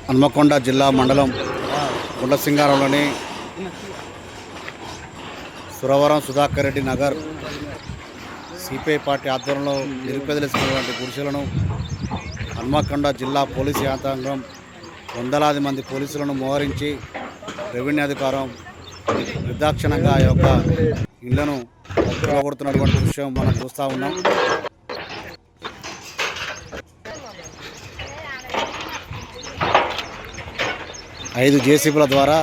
హన్మకొండ జిల్లా మండలం గుండసింగారంలోని Suravaram Sudhakar Reddy Nagar CPI party ఆధ్వర్యంలో నిరుపేదలేసినటువంటి గుడిసెలను హన్మకొండ జిల్లా పోలీసు యంత్రాంగం వందలాది మంది పోలీసులను మోహరించి రెవెన్యూ అధికారం నిర్దాక్షిణంగా ఆ యొక్క ఇళ్లను కొడుతున్నటువంటి దృశ్యం మనం చూస్తూ ఉన్నాం. ఐదు జేసీబీల ద్వారా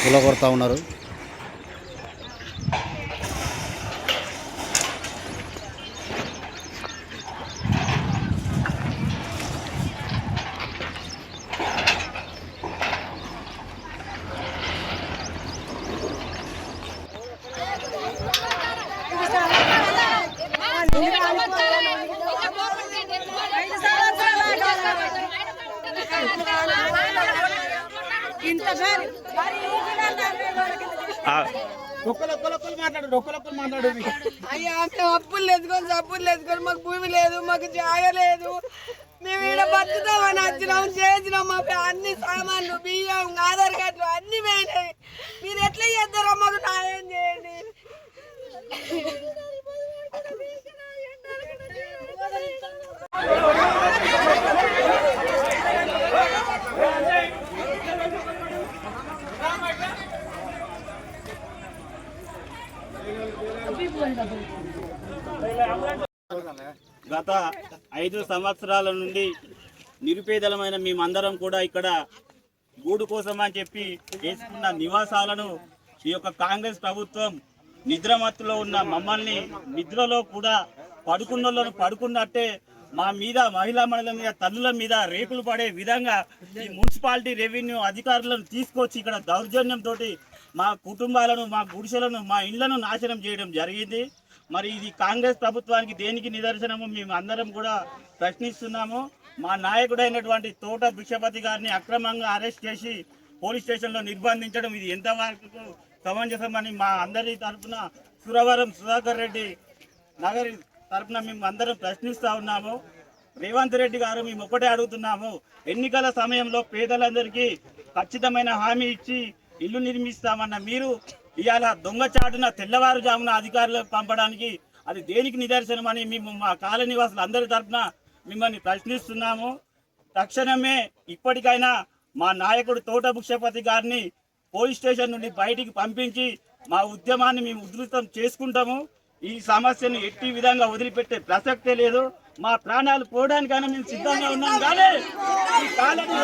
కూలగొడతా ఉన్నారు. అయ్యా మేము అప్పులు లేదుకొని మాకు భూమి లేదు, మాకు జాగ లేదు. మేము ఈడ బతుకుతామని వచ్చినాం, చేసినాం. మా అన్ని సామాన్లు, బియ్యం, ఆధార్ కార్డులు అన్ని పోయినాయి. మీరు ఎట్లా చేస్తారో మాకు న్యాయం చేయండి. గత 5 సంవత్సరాల నుండి నిరుపేదలమైన మేమందరం కూడా ఇక్కడ గూడు కోసం అని చెప్పి వేసుకున్న నివాసాలను ఈ యొక్క కాంగ్రెస్ ప్రభుత్వం నిద్రమత్తులో ఉన్న మమ్మల్ని నిద్రలో కూడా పడుకున్నోళ్ళను పడుకున్నట్టే మా మీద, మహిళా మండలం మీద, తల్లుల మీద రేకులు పడే విధంగా ఈ మున్సిపాలిటీ రెవెన్యూ అధికారులను తీసుకొచ్చి ఇక్కడ దౌర్జన్యంతో మా కుటుంబాలను, మా గుడిసెలను, మా ఇళ్లను నాశనం చేయడం జరిగింది. మరి ఇది కాంగ్రెస్ ప్రభుత్వానికి దేనికి నిదర్శనము మేము అందరం కూడా ప్రశ్నిస్తున్నాము. మా నాయకుడైనటువంటి తోట భిక్షపతి గారిని అక్రమంగా అరెస్ట్ చేసి పోలీస్ స్టేషన్లో నిర్బంధించడం ఇది ఎంతవరకు సమంజసమని మా అందరి తరఫున సురవరం సుధాకర్ రెడ్డి నగర్ తరఫున మేము అందరం ప్రశ్నిస్తూ ఉన్నాము. రేవంత్ రెడ్డి గారు మేము ఒకటే అడుగుతున్నాము, ఎన్నికల సమయంలో పేదలందరికీ ఖచ్చితమైన హామీ ఇచ్చి ఇల్లు నిర్మిస్తామన్న మీరు ఇవాళ దొంగచాటున తెల్లవారుజామున అధికారులకు పంపడానికి అది దేనికి నిదర్శనమని మేము మా కాలనీ వాసులు అందరి తరఫున మిమ్మల్ని ప్రశ్నిస్తున్నాము. తక్షణమే ఇప్పటికైనా మా నాయకుడు తోట భిక్షపతి గారిని పోలీస్ స్టేషన్ నుండి బయటికి పంపించి మా ఉద్యమాన్ని మేము ఉధృతం చేసుకుంటాము. ఈ సమస్యను ఎట్టి విధంగా వదిలిపెట్టే ప్రసక్తే లేదు. మా ప్రాణాలు పోవడానికైనా మేము సిద్ధంగా ఉన్నాం, కానీ ఈ కాలనీ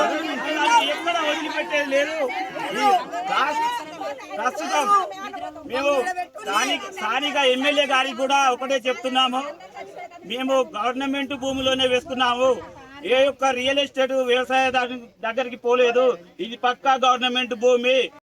ఎక్కడ వదిలిపెట్టేది లేదు. ప్రస్తుతం మేము స్థానిక ఎమ్మెల్యే గారికి కూడా ఒకటే చెప్తున్నాము, మేము గవర్నమెంట్ భూమిలోనే వేసుకున్నాము, ఏ యొక్క రియల్ ఎస్టేట్ వ్యవసాయ దగ్గరికి పోలేదు. ఇది పక్కా గవర్నమెంట్ భూమి.